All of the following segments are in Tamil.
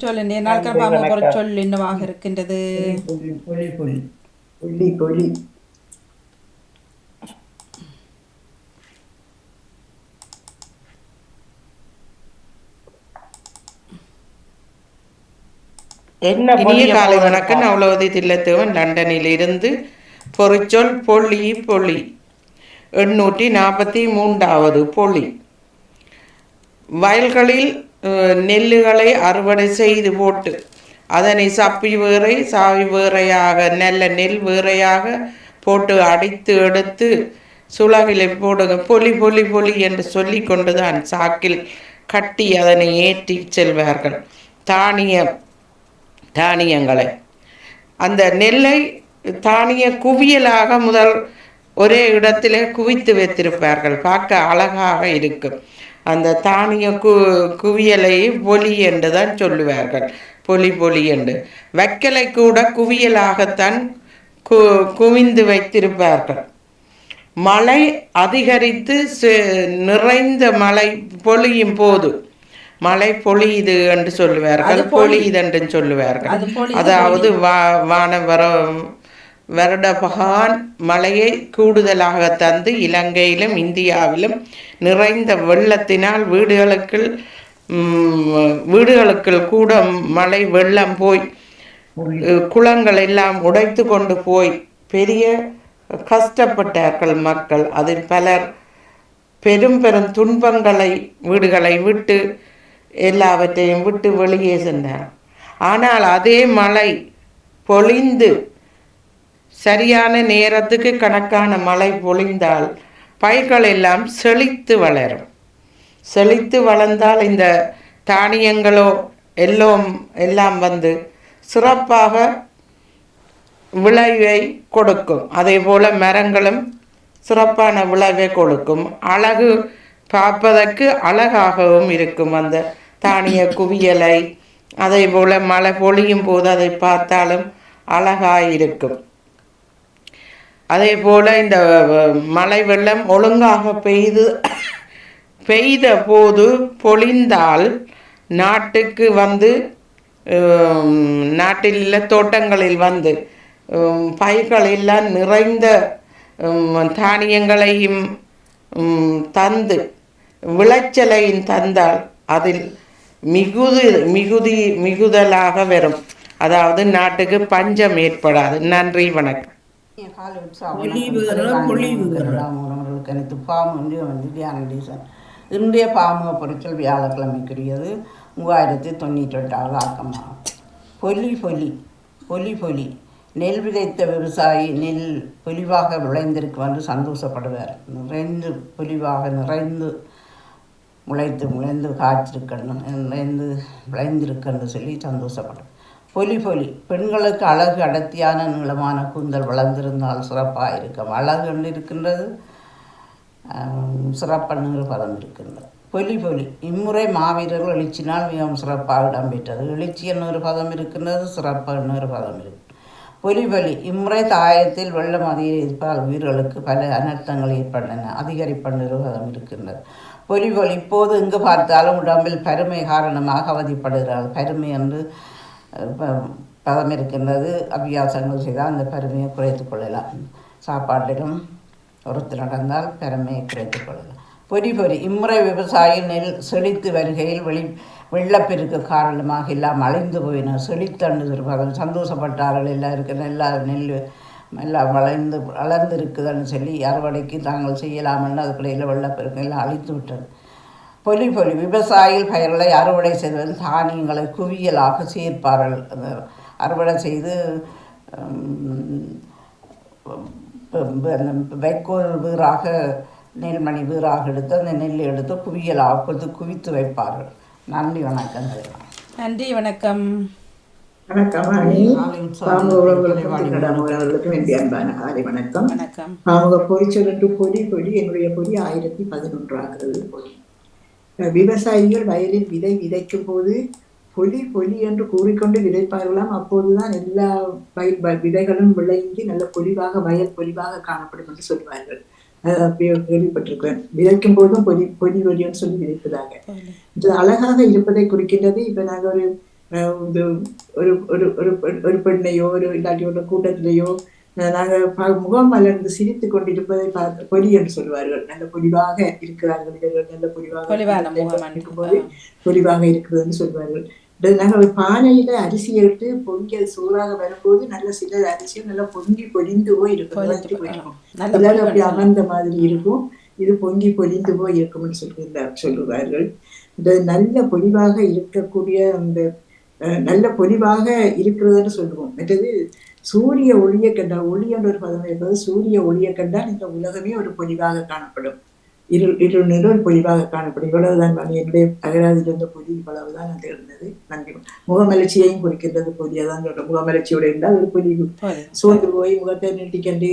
சொல்லுங்க நாட்கள் நன்றி, பாம போற வணக்கம். சொல் என்னவாக இருக்கின்றது? பொலி பொலி பொலி பொலி பொலி பொலி. என்ன இனிய பொழிய காலை போறது வணக்கம். பாப்போம். அவ்வளவு தில்லத்தேவன் லண்டனில் இருந்து பொறிச்சொல் பொழி பொழி 843வது பொழி. வயல்களில் நெல்லுகளை அறுவடை செய்து போட்டு அதனை சப்பி வேறை சாவி வேறையாக நல்ல நெல் வேறையாக போட்டு அடித்து எடுத்து சுளகிலை போடுங்க பொலி பொலி பொலி என்று சொல்லி கொண்டுதான் சாக்கில் கட்டி அதனை ஏற்றி செல்வார்கள். தானிய தானியங்களை அந்த நெல்லை தானிய குவியலாக முதல் ஒரே இடத்திலே குவித்து வைத்திருப்பார்கள். பார்க்க அழகாக இருக்கும். அந்த தானிய குவியலை பொலி என்று தான் சொல்லுவார்கள். பொலி பொலி என்று வைக்கலை கூட குவியலாகத்தான் குவிந்து வைத்திருப்பார்கள். மழை அதிகரித்து நிறைந்த மழை பொழியும் போது மழை பொழியுது என்று சொல்லுவார்கள், பொழியுது என்று சொல்லுவார்கள். அதாவது வான வருட பகான் மழையை கூடுதலாக தந்து இலங்கையிலும் இந்தியாவிலும் நிறைந்த வெள்ளத்தினால் வீடுகளுக்குள் கூட மழை வெள்ளம் போய் குளங்கள் எல்லாம் உடைத்து கொண்டு போய் பெரிய கஷ்டப்பட்டார்கள் மக்கள். அதில் பலர் பெரும் பெரும் துன்பங்களை வீடுகளை விட்டு எல்லாவற்றையும் விட்டு வெளியே சென்றார். ஆனால் அதே மழை பொழிந்து சரியான நேரத்துக்கு கணக்கான மழை பொழிந்தால் பயிர்கள் எல்லாம் செழித்து வளரும். செழித்து வளர்ந்தால் இந்த தானியங்களோ எல்லாம் வந்து சிறப்பாக விளைவை கொடுக்கும். அதே போல மரங்களும் சிறப்பான விளைவை கொடுக்கும். அழகு பார்ப்பதற்கு அழகாகவும் இருக்கும் அந்த தானிய குவியலை. அதே போல மழை பொழியும் போது அதை பார்த்தாலும் அழகாயிருக்கும். அதே போல இந்த மழை வெள்ளம் ஒழுங்காக பெய்த போது பொழிந்தால் நாட்டுக்கு வந்து நாட்டில் தோட்டங்களில் வந்து பயிர்கள் எல்லாம் நிறைந்த தானியங்களையும் தந்து விளைச்சலையும் தந்தால் அதில் மிகுதலாக வரும். அதாவது நாட்டுக்கு பஞ்சம் ஏற்படாது. நன்றி, வணக்கம். காலை உற்சாகம் பொலி வணக்கம். வேற பொலி வேற. அவர்களுக்கு அனைத்து பாம்பு வந்து தியானடீசன். இன்றைய பாமுக பொறிச்சல் வியாழக்கிழமைக்குரியது 3098வது ஆக்கமாகும். பொலி பொலி பொலி பொலி. நெல் விதைத்த விவசாயி நெல் பொலிவாக விளைந்திருக்கு வந்து சந்தோஷப்படுவார். நிறைந்து முளைந்து காய்ச்சிருக்கணும், விளைந்திருக்குன்னு சொல்லி சந்தோஷப்படும். பொலி பொலி. பெண்களுக்கு அழகு அடர்த்தியான நீளமான கூந்தல் வளர்ந்திருந்தால் சிறப்பாக இருக்கும். அழகு இருக்கின்றது, சிறப்புங்கிற பதம் இருக்கின்றது. பொலி பொலி. இம்முறை மாவீரர்கள் எழுச்சினால் மிகவும் சிறப்பாக இடம்பெற்றது. எழுச்சி என்னொரு பதம் இருக்கின்றது, சிறப்பு என்னொரு பதம் இருக்கு. பொலி பொலி. இம்முறை தாயத்தில் வெள்ளம் அதிகரிப்பால் உயிர்களுக்கு பல அனர்த்தங்கள் ஏற்பட்டன. அதிகரிப்பண்ணொரு பதம் இருக்கின்றது. பொலி பொலி. இப்போது எங்கு பார்த்தாலும் உடம்பில் பருமை காரணமாக அவதிப்படுகிறார்கள். பருமை என்று பதம் இருக்கின்றது. அபியாசங்கள் செய்தால் அந்த பெருமையை குறைத்து கொள்ளலாம். சாப்பாட்டிலும் ஒருத்து நடந்தால் பெருமையை குறைத்து கொள்ளலாம். பொறி பொறி. இம்முறை விவசாயி நெல் செழித்து வருகையில் வெள்ளப்பெருக்கு காரணமாக எல்லாம் அழிந்து போயினர். செழித்தண்டு பதம். சந்தோஷப்பட்டார்கள். நெல் எல்லாம் வளர்ந்துருக்குதுன்னு சொல்லி அறுவடைக்கு தாங்கள் செய்யலாம்னு அதுக்குள்ளையில் வெள்ளப்பெருக்கு எல்லாம் அழித்து விட்டது. பொலி பொலி. விவசாயிகள் பயிர்களை அறுவடை செய்வது தானியங்களை குவியலாக சேர்ப்பார்கள். அறுவடை செய்து வைக்கோல் வீராக நெல்மணி வீராக எடுத்து அந்த நெல் எடுத்து குவியலாக கொடுத்து குவித்து வைப்பார்கள். நன்றி, வணக்கம். நன்றி, வணக்கம். வணக்கம் அணி. அவர்களுக்கும் என்னுடைய அன்பான காலை வணக்கம். பாமுக பொறிச்சொல் என்று பொலி பொலி. என்னுடைய பொலி 1011 பொலி. விவசாயிகள் வயலில் விதைக்கும் போது பொலி பொலி என்று கூறிக்கொண்டு விதைப்பார்களாம். அப்போதுதான் எல்லா விதைகளும் விளைந்து நல்ல வயல் பொலிவாக காணப்படும் என்று சொல்வார்கள். அப்படியே கேள்விப்பட்டிருக்கிறேன். விதைக்கும் போதும் பொலி பொலி பொலின்னு சொல்லி விதைப்பதாக. இது அழகாக இருப்பதை குறிக்கின்றது. இப்ப நாங்கள் ஒரு இது ஒரு ஒரு ஒரு ஒரு பெண்ணையோ ஒரு இல்லாட்டி ஒரு கூட்டத்திலேயோ நாங்கள் முகம் மலர்ந்து சிரித்து கொண்டிருப்பதை பார்த்து பொலி என்று சொல்வார்கள். நல்ல பொலிவாக இருக்கிறார்கள் இவர்கள், நல்ல பொலிவாக இருக்கும்போது பொலிவாக இருக்கிறதுன்னு சொல்வார்கள். நாங்கள் ஒரு பானையில அரிசியை எடுத்து பொங்கி அது சூறாக வரும்போது நல்ல சில அரிசியும் நல்லா பொங்கி பொலிந்து போய் இருக்கும், அப்படி அமர்ந்த மாதிரி இருக்கும். இது பொங்கி பொலிந்து போய் இருக்கும்னு சொல்லுவார்கள். இந்த நல்ல பொலிவாக இருக்கக்கூடிய அந்த நல்ல பொலிவாக இருக்கிறதுன்னு சொல்லுவோம். மற்றது சூரிய ஒளியை கண்டால், ஒளி என்ற ஒரு பதம் என்பது சூரிய ஒளியை கண்டால் இந்த உலகமே ஒரு பொலிவாக காணப்படும், இருள் ஒரு பொலிவாக காணப்படும். இவ்வளவுதான் என்னுடைய அகராதிலிருந்த பொலி இவ்வளவுதான் அது இருந்தது. நன்றி. முகமலர்ச்சியையும் குறிக்கின்றது பொலி. அதான் சொல்றேன், முகமலர்ச்சியோட இருந்தால் ஒரு பொலிவு. சோர்ந்து போய் முகத்தை நீட்டிக்கண்டே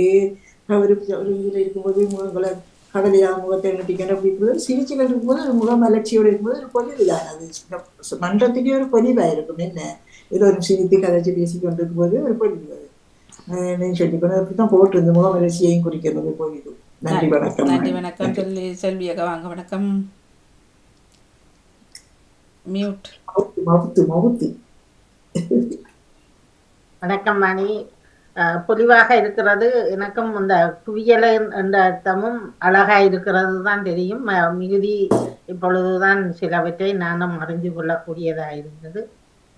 ஒரு இதில் இருக்கும்போது முகங்களை கடலையா முகத்தை நீட்டிக்கண்டு அப்படி இருக்கும்போது சிகிச்சைகள் இருக்கும்போது ஒரு முகமலர்ச்சியோடு இருக்கும்போது ஒரு பொலிவு தான். அது மன்றத்துக்கே ஒரு பொலிவாக இருக்கும். என்ன ஏதோ ஒரு சிரித்து கதைச்சு பேசி கொண்டு இருக்கும்போது ஒரு பொலிவு அது சொல்லிக்கணும். அப்படித்தான் போட்டிருந்து முகமலர்ச்சியையும் குறிக்கிறது பொலிவு. நன்றி, வணக்கம். நன்றி, வணக்கம். செல்வி அக்கா வாங்க. வணக்கம். மியூட். மவுத்து. வணக்கம் மணி. பொலிவாக இருக்கிறது எனக்கும் இந்த குவியலை என்ற அர்த்தமும் அழகா இருக்கிறது தான் தெரியும். மிகுதி இப்பொழுதுதான் சிலவற்றை நானும் அறிந்து கொள்ளக்கூடியதா இருந்தது.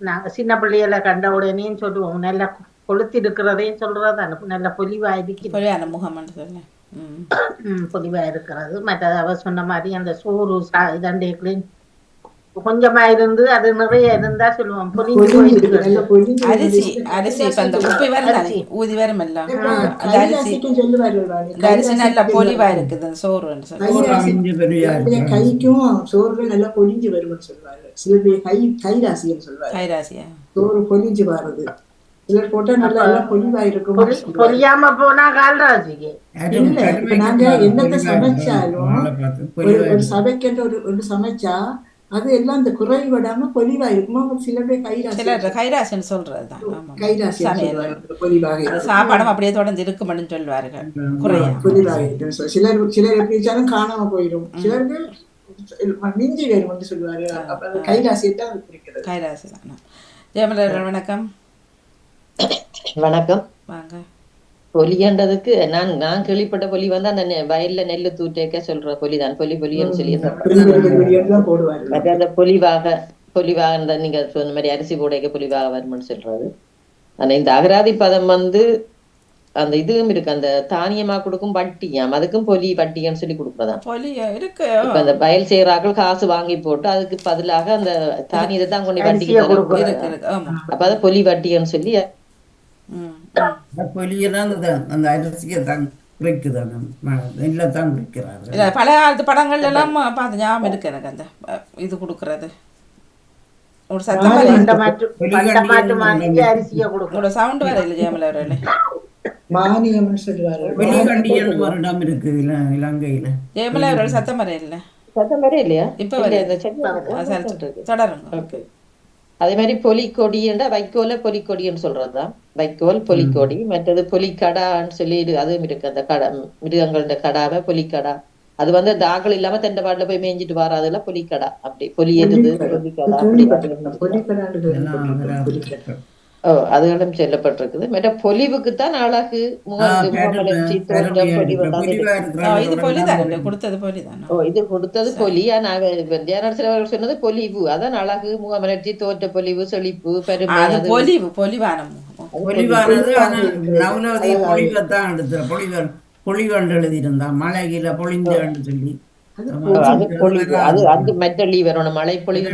நாங்கள் சின்ன பிள்ளைகளை கண்ட உடனேயும் சொல்லுவோம், நல்ல கொளுத்திருக்கிறதையும் சொல்றதான் நல்ல பொலிவா இருக்கிறது, பொலிவா இருக்கிறது. மற்றது அவர் சொன்ன மாதிரி அந்த சோறு இதண்டேக்களையும் கொஞ்சமா இருந்து அது நிறைய இருந்தா சொல்லுவோம் பொலிஞ்சு போயிருக்கு. அரிசி அரிசி அந்த குப்பை வரலாம் ஊதி வரமல்ல, அந்த அரிசி நல்லா பொலிவா இருக்குது சோறு. கைக்கும் சோறுகள் நல்லா பொலிஞ்சு வரும்னு சொல்லுவாங்க. சில பேர் கைராசின்னு சொல்லுவாங்க. கைராசியா சோறு பொலிஞ்சு வருது. சிலர் போட்டா நல்லா எல்லாம் பொலிவா இருக்கும். பொலியாம போனா கால்ராசிக்கு இல்ல. இப்ப நாங்க என்னத்தை சமைச்சாலும் ஒரு சபைக்கென்று ஒரு சமைச்சா அது எல்லாம் இந்த குறை விடாம பொலிவா இருக்குமா. சில பேர் கைராசின்னு சொல்றதுதான். கைராசி சாப்பாடும் அப்படியே தொடர்ந்து இருக்கும்னு சொல்லுவார்கள். பொலிவாக இருக்கு. சிலர் எப்படி வச்சாலும் காணாம போயிடும். சிலருக்கு மிஞ்சி வேணும்னு சொல்லுவாரு. கைராசியை தான் குறிக்கிறது. கைராசி தான். ஜெயமலர் வணக்கம். வணக்கம். வாங்க. பொலின்றதுக்கு நான் கேள்விப்பட்ட பொலி வந்து அந்த வயல்ல நெல்லு தூட்டேக்க சொல்ற பொலிதான் பொலின்னு சொல்லி. அந்த பொலிவாக நீங்க சொன்ன மாதிரி அரிசி போடைக்க பொலிவாக வரும்னு சொல்றது. ஆனா இந்த அகராதி பதம் வந்து அந்த இதுவும் இருக்கு, அந்த தானியமா கொடுக்கும் வட்டியாம், அதுக்கும் பொலி வட்டின்னு சொல்லி கொடுப்பதான். இப்ப அந்த வயல் செய்யறாக்கள் காசு வாங்கி போட்டு அதுக்கு பதிலாக அந்த தானியத்தை தான் கொண்டு வட்டிக்கு, அப்ப அதை பொலி வட்டின்னு சொல்லி அந்த அரிசியை தான் குறிக்குதான், நெல்லத்தான் குறிக்கிறாரு. பழைய காலத்து படங்கள் எல்லாம் பார்த்து ஞாபகம் இருக்கு எனக்கு அந்த இது கொடுக்கறது. ஒரு சத்தம் சவுண்ட் வேற இல்லை ஜெயமலர் மானியம்னு சொல்லுவாரு. இடம் இருக்கு இலங்கையில. ஜெயமலர் சத்தம் வர இல்லை. சத்தம் வர இல்லையா? இப்ப தொடருங்க. அதே மாதிரி பொலிக்கொடின்றா வைக்கோல பொலிக்கொடின்னு சொல்றதுதான். வைக்கோல் பொலிக்கொடி. மற்றது பொலிக்கடான்னு சொல்லி அதுவும் இருக்கு. அந்த கடா மிருகங்களோட கடாவை பொலிக்கடா. அது வந்து அந்த ஆக்கள் இல்லாம தெண்டை பாட்டுல போய் மேய்ஞ்சிட்டு வராதுல பொலிக்கடா. அப்படி பொலி எது பொலிக்கடா அப்படி அதுகளும் சொல்லப்பட்டிருக்குது. மற்ற பொலிவுக்குத்தான் அழகு, இது கொடுத்தது பொலி. ஆனா ஜெயநரசிலவர்கள் சொன்னது பொலிவு. அதான் அழகு, முகமலர்ச்சி, தோற்ற பொலிவு, செழிப்பு, பெருமை. பொலிவண்டு எழுதியிருந்தா மழையில பொழிந்து சொல்லி அது மெட்டலி வரணும். மழை பொழிவு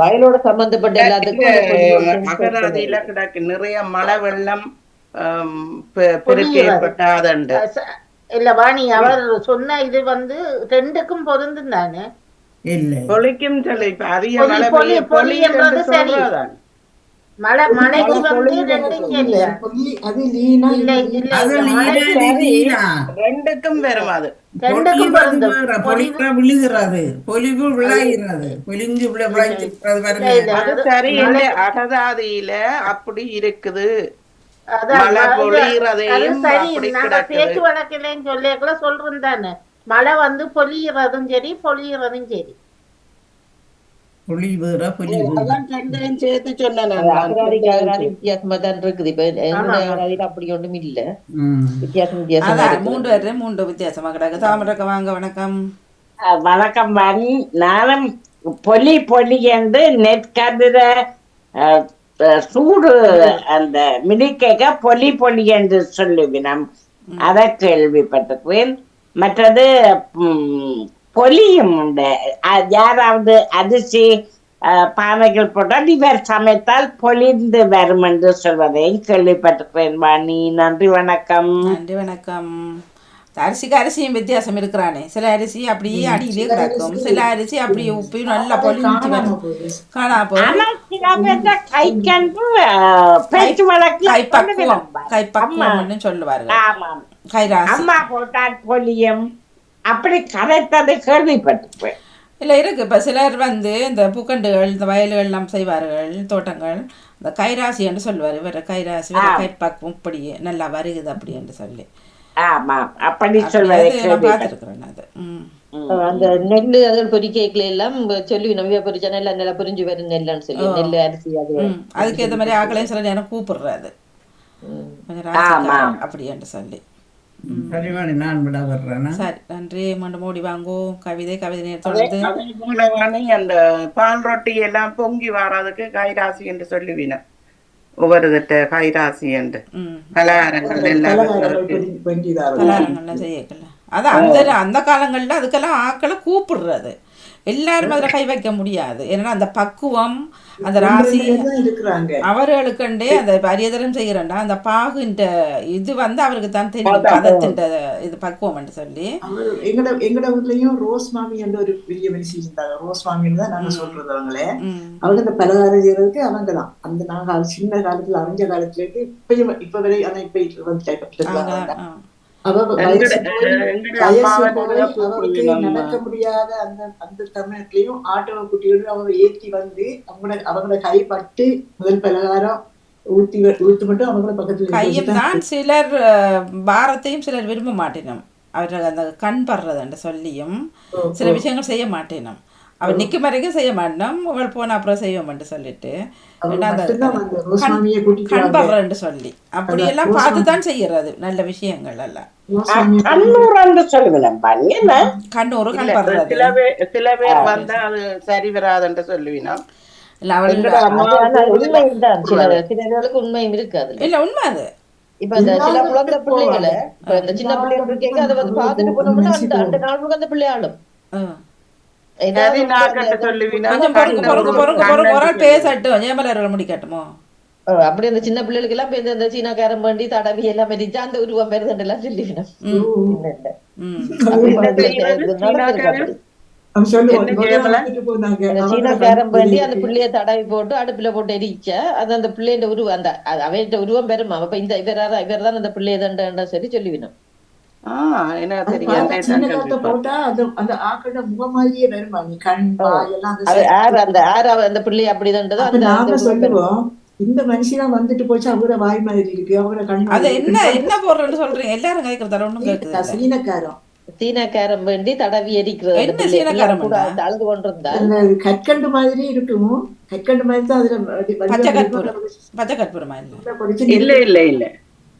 வயலோட சம்பந்தப்பட்ட எல்லாத்துக்கும் அகராதியில கிடக்கு நிறைய மழை வெள்ளம் பெருக்கு ஏற்பட்டாதண்டு. இல்ல வாணி அவர் சொன்ன இது வந்து ரெண்டுக்கும் பொருந்தும் தானே. பொலிக்கும் சொல்லி இப்ப அதிக மழை என்றது சரி. ரெண்டுக்கும் வரும். அது சரி. அகராதியில அப்படி இருக்குது. அதான் மழை அது பொழியறதையும் சரி. அப்படி நாங்க கிடக்குது. பேச்சு வழக்கிலேன்னு சொல்லியக்குள்ள சொல்றோம் தானே, மழை வந்து பொழியறதும் சரி பொழியறதும் சரி. புலி வேற புலி வேற. அதான் ரெண்டையும் சேர்த்து சொன்னேன் அது நான். அகராதிக்கு அகராதி வித்தியாசமா தான் இருக்குது. இப்ப என்னோட ஆமா. அகராதியில அப்படி ஒன்றும் இல்ல, ம். வித்தியாசமா அதான் இருக்குது. 3 பேரு 3 வித்தியாசமா கிடக்கு. தாமரக்க வாங்க, வணக்கம். வணக்கம் வாணி. நானும் பொலி பொலி என்று நெற்கதிர சூடு அந்த மினிக்கேக்க பொலி பொலி என்று சொல்லுவினம். அதை கேள்விப்பட்டிருக்கிறேன். மற்றது பொலியும் உண்டு. யாராவது அரிசி பானைகள் போட்டால் இவர் சமைத்தால் பொலிந்து வரும் என்று சொல்வதையும் கேள்விப்பட்டிருக்கிறேன் வாணி. நன்றி, வணக்கம். நன்றி, வணக்கம். அரிசிக்கு அரிசியும் வித்தியாசம் இருக்கிறானே. சில அரிசி அப்படியே அடியிலே கிடக்கும், சில அரிசி அப்படியே உப்பி நல்லா பொலிஞ்சு வரும், காணா போகும். ஆனால் சில பேர்த்த கைக்கன்று பேச்சு வழக்கில் கைப்பக்குவம், கைப்பக்குவம்னு சொல்லுவார்கள். ஆமாம், கைராசி அம்மா போட்டால் பொலியும் அப்படி கதைத்ததை கேள்விப்பட்டிருப்பேன். இல்லை இருக்கு. இப்போ சிலர் வந்து இந்த பூக்கண்டுகள், இந்த வயல்கள் எல்லாம் செய்வார்கள், தோட்டங்கள், இந்த கைராசி என்று சொல்லுவார். இவர் கைராசி, கைப்பக்குவம் இப்படி நல்லா வருகுது அப்படி என்று சொல்லி. ஆமாம், அப்படி சொல்வதை நான் பார்த்துருக்குறேன் அது. அந்த நெல்லு அதில் பொறிக்கைகளை எல்லாம் சொல்லி நம்பியா பொறிச்சா நெல்ல நெல்ல பொறிஞ்சு வரும் நெல்லுன்னு சொல்லி நெல்லு அரிசி அது அதுக்கு ஏற்ற மாதிரி ஆக்களையும் சில நேரம் கூப்பிடுறாரு கொஞ்சம் ராசிக்கா அப்படி என்று சொல்லி. சரிவாணி, நான் விட வர்றேன்னா. சரி, நன்றி. மீண்டும் ஓடி வாங்கோ. கவிதை நேரம் தொடர்ந்து. அதே போல வாணி, அந்த பால் ரொட்டி எல்லாம் பொங்கி வர்றதுக்கு கைராசி என்று சொல்லுவீன. ஒவ்வொரு கைராசி என்று பலகாரங்கள் பலகாரங்கள்லாம் செய்யக்கல. அதான் அந்த அந்த காலங்கள்ல அதுக்கெல்லாம் ஆக்களை கூப்பிடுறது. எல்லாரும் அதில் கை வைக்க முடியாது. ஏன்னா அந்த பக்குவம், அந்த ராசி அவர்களுக்குண்டே அந்த பரியதரம் செய்கிறேன்டா அந்த பாகுன்ற இது வந்து அவருக்கு தான் தெரியும், பதத்தின்ற இது பக்குவம் என்று சொல்லி. எங்கட ஊர்லயும் ரோஸ் மாமி என்ற ஒரு பெரிய மனுஷி இருந்தாங்க. ரோஸ் மாமின்னு தான் நாங்க சொல்றது. அவங்க இந்த பலகாரம் செய்யறதுக்கு அவங்க தான். அந்த நாங்க சின்ன காலத்துல அறிஞ்ச காலத்துல இருந்து இப்ப வரை, ஆனா இப்ப வந்து அவருக்கு நடக்க முடியாத அந்த தமிழத்திலையும் ஆட்டோ குட்டியோடு அவங்க ஏற்றி வந்து அவங்களோட கைப்பட்டு முதல் பலகாரம் ஊத்தி மட்டும் அவங்களோட பக்கத்துல கையும் தான். சிலர் பாரத்தையும் சிலர் விரும்ப மாட்டேனும். அவர்கள் அந்த கண் படுறதுன்னு சொல்லியும் சில விஷயங்கள் செய்ய மாட்டேனும். அவர் நிற்கும் வரைக்கும் செய்ய மாட்டோம், அவள் போன அப்புறம் செய்வோம்னு சொல்லிட்டு கண் படுறன்னு சொல்லி அப்படியெல்லாம் பார்த்து தான் செய்யறது நல்ல விஷயங்கள் எல்லாம். கண்ணூறு கண் படுறது சில பேர் வந்தா அது சரி வராதுன்னு சொல்லுவீனா. உண்மையும் இருக்காது. இல்ல உண்மை அது. இப்ப இந்த சில குழந்தை பிள்ளைகளை இப்ப இந்த சின்ன பிள்ளைகள் இருக்கீங்க, அதை வந்து பார்த்துட்டு போனோம்னா அந்த நாள் அந்த பிள்ளையாளும் முடிக்கட்டுமோ அப்படி அந்த சின்ன பிள்ளைகளுக்கு எல்லாம் இந்த சீனாக்காரம் வேண்டி தடவி எல்லாம் மெதிச்சா அந்த உருவம் பெருதுண்டு எல்லாம் சொல்லிவிடும். சீனாக்காரம் வேண்டி அந்த பிள்ளைய தடவி போட்டு அடுப்புல போட்டு எரிச்ச அது அந்த பிள்ளைய உருவம் அந்த அவையிட்ட உருவம் பெருமா. அப்ப இந்த இவர் தான் அந்த பிள்ளைய தண்டா சரி சொல்லிவிடும். இந்த மனுஷனா வந்துட்டு போச்சு, அவரோட வாய் மாதிரி இருக்கு, அவரோட கண் என்ன போடுறேன்னு சொல்றீங்க எல்லாரும் கேட்கறதால ஒண்ணும் கேட்குது. சீனக்காரம் வேண்டி தடவி எரிக்கிறது அழுது கொண்டிருந்தா கற்கண்டு மாதிரி இருக்கும். கற்கண்டு மாதிரி தான் அதுல பச்சை கற்பூரமா இல்ல இல்ல இல்ல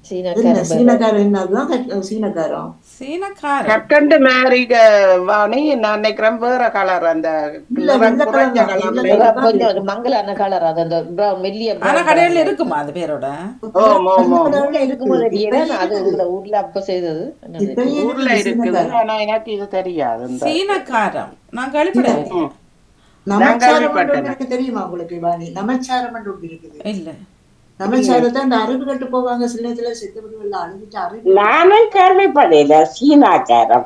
சீனக்காரம் என்னதுதான் சீனக்காரம் கற்கண்டு மாதிரி வாணி. நான் நினைக்கிறேன் வேற கலர், அந்த மங்கலான கலர், அது அந்த மெல்லிய கடையில இருக்குமா அது பேரோட அது இந்த ஊர்ல அப்ப செய்தது ஊர்ல இருக்குது. ஆனா எனக்கு இது தெரியாது. சீனக்காரம் நான் கேள்விப்பட்டேன். நமச்சாரம் தெரியுமா உங்களுக்கு வாணி? நமச்சாரம் இருக்குது. இல்ல நமச்சாரத்தை அந்த அருகு கட்டு போவாங்க சில நேரத்துல செத்தவர்கள் அழுதுட்டு அருகு. நானும் கேள்விப்படையில சீனாக்காரம்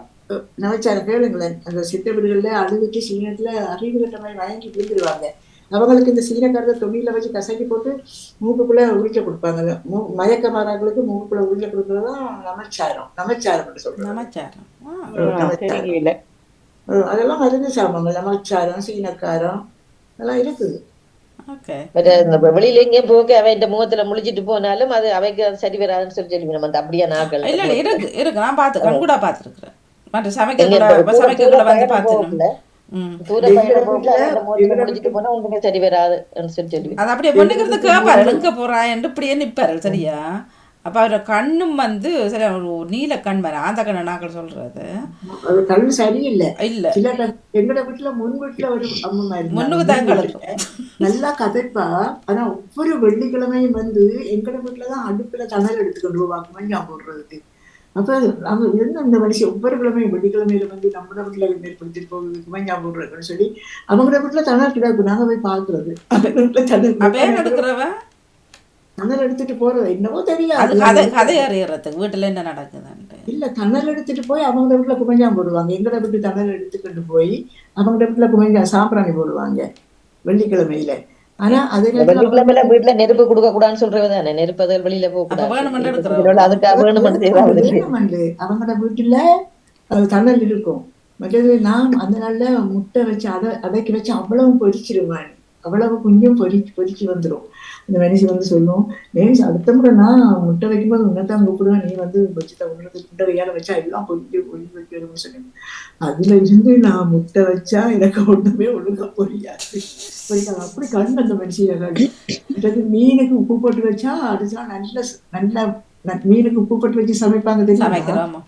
நமச்சாரம் கேளுங்களேன். அந்த சித்த வீடுகள்ல அழுதுட்டு சீனத்துல அறிவு கட்ட மாதிரி வாங்கி விழுந்துருவாங்க. அவங்களுக்கு இந்த சீனக்காரத்தை தொழில வச்சு கசக்கி போட்டு மூக்குக்குள்ள உரிக்க கொடுப்பாங்க. மயக்க மாறாங்களுக்கு மூக்குக்குள்ள உரிக்க கொடுக்கறதுதான் நமச்சாரம். நமச்சாரம் சொல்றோம். அதெல்லாம் மருந்து சாப்பிடுவாங்க. நமச்சாரம், சீனக்காரம் அதெல்லாம் இருக்குது. ஓகே. வெளியில எங்கேயும் போக அவன் முகத்துல முழிச்சிட்டு போனாலும் அது அவைக்கு சரி வராதுன்னு சொல்லி நம்ம அந்த அப்படியே நாட்கள் இல்ல இல்ல இருக்கு நான் பார்த்து கண் கூட பார்த்துருக்குறேன். மற்ற சமைக்கக்குள்ள வந்து பார்த்துனோம். சரி வராதுன்னு சொல்லி அது அப்படியே பண்ணிக்கிறது கேட்பாரு எங்க போறா என்று இப்படியே நிற்பாரு. சரியா? அப்ப அவரோட கண்ணும் வந்து சரி ஒரு நீல கண் வர அந்த கண்ணை நாங்கள் சொல்றது அது கண் சரியில்லை. இல்ல சில எங்கட வீட்டுல முன் வீட்டுல ஒரு அம்மா முன்னுக்கு தான் நல்லா கதைப்பா. ஆனா ஒவ்வொரு வெள்ளிக்கிழமையும் வந்து எங்கட வீட்டுலதான் அடுப்புல தணல் எடுத்துக்கொண்டு போவாங்க மஞ்சள் போடுறதுக்கு. அப்ப அவங்க என்ன அந்த மனுஷன் ஒவ்வொரு கிழமையும் வெள்ளிக்கிழமையில வந்து நம்ம வீட்டுல ஏற்படுத்திட்டு போகிறதுக்கு மஞ்சள் போடுறதுன்னு சொல்லி அவங்களோட வீட்டுல தணல் கிடக்கு. நாங்க போய் பாக்குறது தணல் எடுத்துட்டு போறது என்னவோ தெரியாது. கதை அறியறதுக்கு வீட்டுல என்ன நடக்குதுன்னு இல்ல தணல் எடுத்துட்டு போய் அவங்க வீட்டுல குமஞ்சாம் போடுவாங்க. எங்கட வீட்டு தணல் எடுத்துக்கிட்டு போய் அவங்க வீட்டுல குமஞ்சா சாம்பிராணி போடுவாங்க வெள்ளிக்கிழமையில. ஆனா அது வீட்டுல நெருப்பு கொடுக்க கூடாதுன்னு சொல்றதுதானே நெருப்பு வெளியில போக அவங்களோட வீட்டுல தணல் இருக்கும். மற்றது நான் அந்த நாள்ல முட்டை வச்சு அடைக்கி வச்சு அவ்வளவு பொரிச்சிருவேன். அவ்வளவு கொஞ்சம் பொரிச்சு வந்துடும். அந்த மனுஷன் வந்து சொல்லுவோம், அடுத்த முறை நான் முட்டை வைக்கும்போது உன்னைத்தான் கூப்பிடுவேன், நீ வந்து வச்சுதான் உங்களுக்கு முட்டை வையால வச்சா எல்லாம் கொஞ்சம் வைக்கணும்னு சொல்லுவேன். அதுல இருந்து நான் முட்டை வச்சா எனக்கு ஒண்ணுமே ஒழுங்கா பொரியாது. அப்படி கண் அந்த மனுஷன் மீனுக்கு உப்பு போட்டு வச்சா அடுத்த நல்ல மீனுக்கு உப்பு போட்டு வச்சு சமைப்பாங்க தெரியும்.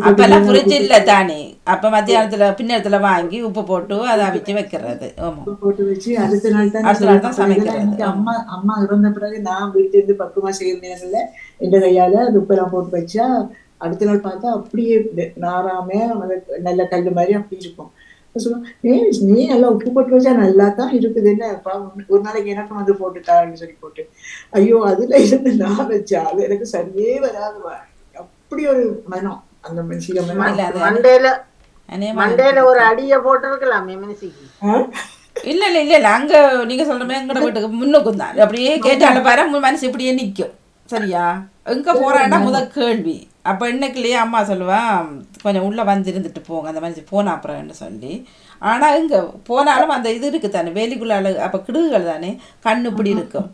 அப்பெல்லாம் ஃப்ரிட்ஜ் இல்ல தானே. அப்ப மத்தியானத்துல பின்னத்துல வாங்கி உப்பு போட்டு அதை அவிச்சு வைக்கிறது. உப்பு போட்டு வச்சு அடுத்த நாள் தான் சமைக்கிறது. அம்மா இறந்த பிறகு நான் வீட்டுல இருந்து பக்குவமா செய்யற நேரங்கள்ல எந்த கையால அது உப்பெல்லாம் போட்டு வச்சா அடுத்த நாள் பார்த்தா அப்படியே நாராம நல்ல கல்லு மாதிரி அப்படி இருக்கும். சொல்லுவோம், நீ நல்லா உப்பு போட்டு வச்சா நல்லா தான் இருக்குது, என்ன ஒரு நாளைக்கு எனக்கும் வந்து போட்டுட்டான்னு சொல்லி போட்டு. ஐயோ அதுல இருந்து நான் வச்சா அது எனக்கு சரியே வராது. அப்படி ஒரு மனம் அந்த மனுஷிக மண்டையில ஒரு அடிய போட்டிருக்கலாமே மனுஷிக்கு. இல்ல இல்ல இல்ல இல்ல அங்க நீங்க சொல்ற மாதிரி எங்கட வீட்டுக்கு முன்னுக்கும் தான் அப்படியே கேட்டால பாரு மனசு இப்படியே நிக்கும். சரியா? எங்க போறான்னா முதல் கேள்வி. அப்ப இன்னைக்குலயே அம்மா சொல்லுவா, கொஞ்சம் உள்ள வந்து இருந்துட்டு போங்க அந்த மனுஷன் போனா அப்புறம்னு சொல்லி. ஆனா இங்க போனாலும் அந்த இது இருக்கு தானே வேலிக்குள்ள. அப்ப கிடுகுகள் தானே கண்ணு இப்படி இருக்கும்,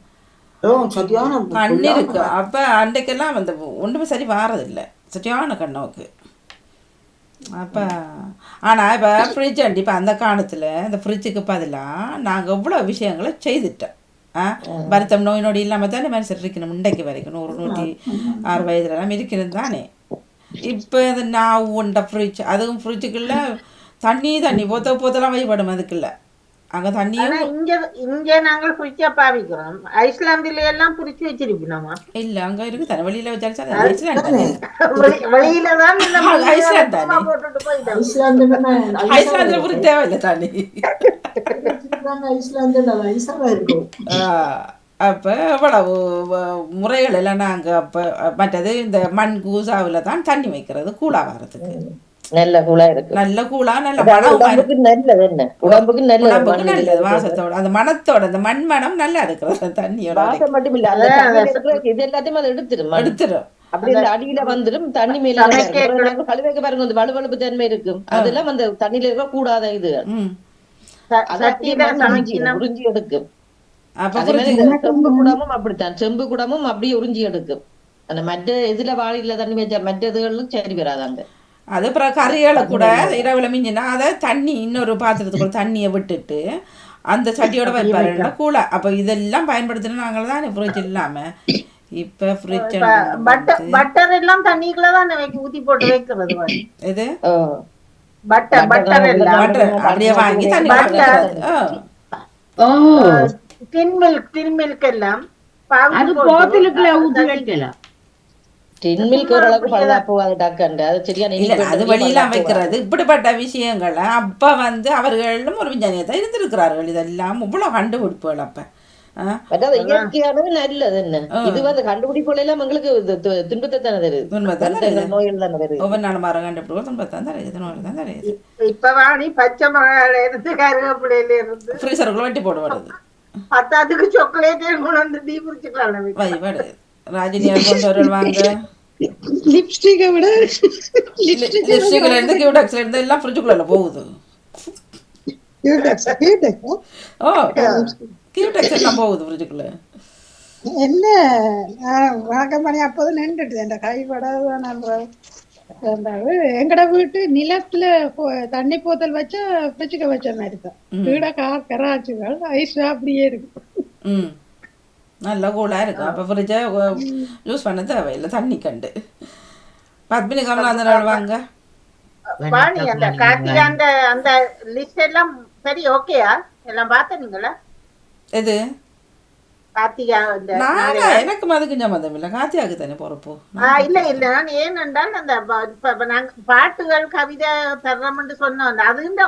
கண்ணு இருக்கு. அப்ப அன்றைக்கெல்லாம் வந்து ஒன்றுமே சரி வாரதில்லை, சரியான கண்ணோக்கு. அப்போ ஆனால் இப்போ ஃப்ரிட்ஜ் அண்டி இப்போ அந்த காலத்தில் இந்த ஃப்ரிட்ஜுக்கு பதிலாக நாங்கள் எவ்வளோ விஷயங்களை செய்துட்டோம். வருத்தம் நோய் நொடி இல்லாமல் தானே மனுஷன் இருக்கணும் இன்றைக்கு வரைக்கும் 100-106 வயதுலலாம் இருக்கிறது தானே. இப்போ அது நான் உண்ட ஃப்ரிட்ஜ், அதுவும் ஃப்ரிட்ஜுக்குள்ள தண்ணி போத்தெல்லாம் வைப்படும். அதுக்குள்ள அங்க தண்ணியும் இங்க நாங்கள் ஃப்ரிட்ஜா பாவிக்கிறோம். ஐஸ்லாந்துல எல்லாம் புடிச்சு வச்சிருக்கோமா? இல்ல அங்க இருக்கு தானே, வெளியில வச்சாச்சு. வெளியில தான் ஐஸ்லாந்துல புரி தேவையில்லை தானே. அப்ப எவ்வளவு முறைகள் எல்லாம் நாங்க அப்ப மற்றது இந்த மண் கூசாவில் தான் தண்ணி வைக்கிறது கூழா வரதுக்கு. நல்ல கூழா இருக்கு, நல்ல கூழா, நல்ல உடம்புக்கு நல்லது, வாசத்தோட அந்த மனத்தோட அந்த மண் மனம் நல்லா இருக்கிறது. தண்ணியோட மட்டும் இல்ல இது எல்லாத்தையும் அதை எடுத்துரும் அப்படி இந்த அடியில வந்துடும். தண்ணி மேல கழுவைக்கு பாருங்க அந்த வலுவழுப்பு தன்மை இருக்கும். அதெல்லாம் அந்த தண்ணியில இருக்க கூடாத இது உறிஞ்சி எடுக்கும். செம்பு குடமும் அப்படித்தான், செம்பு குடமும் அப்படியே உறிஞ்சி எடுக்கும். அந்த மற்ற இதுல வாழையில தண்ணி வச்சா மற்ற இதுகளும் சரி வராதாங்க. அது அப்புறம் கறிகளை கூட இரவுல மிஞ்சினா அதை தண்ணி இன்னொரு பாத்திரத்துக்குள்ள தண்ணியை விட்டுட்டு அந்த சட்டியோட வைப்பாரு கூழா. அப்ப இதெல்லாம் பயன்படுத்தினா நாங்கள் தான் ஃப்ரிட்ஜ் இல்லாம. இப்ப ஃப்ரிட்ஜ் பட்டர் எல்லாம் தண்ணிக்குள்ள தான் ஊத்தி போட்டு வைக்கிறது. இது பட்டர் அப்படியே வாங்கி தண்ணி டின் மில்க் எல்லாம் அது வெளியெல்லாம் வைக்கிறது. இப்படிப்பட்ட விஷயங்களை அப்ப வந்து அவர்களும் ஒரு விஞ்ஞானியத்தை இருந்திருக்கிறார்கள். இதெல்லாம் இவ்வளவு கண்டுபிடிப்புகள் அப்ப இயற்கையானது நல்லது. என்ன இது வந்து கண்டுபிடிப்புகள் எல்லாம் எங்களுக்கு துன்பத்தை தானே தருது, நோய்கள் தானே வருது. ஒவ்வொரு நாள் மரம் கண்டுபிடிப்போம் துன்பத்தான் தருது, நோய் தான் தருது. இப்ப வாணி பச்சை மிளகாயில இருந்து கருவேப்பிலையில இருந்து ஃப்ரீசருக்குள்ள வெட்டி போட வருது. பத்தாத்துக்கு சாக்லேட்டே கொண்டு வந்து டீ குடிச்சுக்கலாம். வைபாடு ராஜினியார் கொண்டு வருவாங்க. லிப்ஸ்டிக்கை விட லிப்ஸ்டிக்ல இருந்து கியூடெக்ஸ்ல இருந்து எல்லாம் ஃப்ரிட்ஜுக்குள்ள போகுது. ஓ கியூடெக்ஸ் எல்லாம் போகுது ஃப்ரிட்ஜுக்குள்ள. என்ன நான் வணக்கம் பண்ணி அப்போது நின்றுட்டு என் கைப்படாது. எங்கட வீட்டு நிலத்துல தண்ணி போத்தல் வச்சா ஃப்ரிட்ஜுக்கு வச்ச மாதிரி தான். கீழே கராச்சுகள் ஐஸ் அப்படியே இருக்கு. நல்லா கூலாக இருக்கும். அப்போ ஃப்ரிட்ஜை யூஸ் பண்ண தேவையில்லை தண்ணி கண்டு. பத்மினி கமலா அந்த நாள் வாங்க. வாணி அந்த கார்த்திகா அந்த லிஸ்ட் எல்லாம் சரி ஓகேயா எல்லாம் பார்த்தீங்களா? எது கார்த்திகா எனக்கு அதுக்கு சம்மந்தம் இல்லை. கார்த்திகாவுக்கு தானே பொறுப்பு. இல்ல இல்ல நான் ஏனென்றால் அந்த நாங்க பாட்டுகள் கவிதை தர்றோம்னு சொன்னோம். அதுன்ற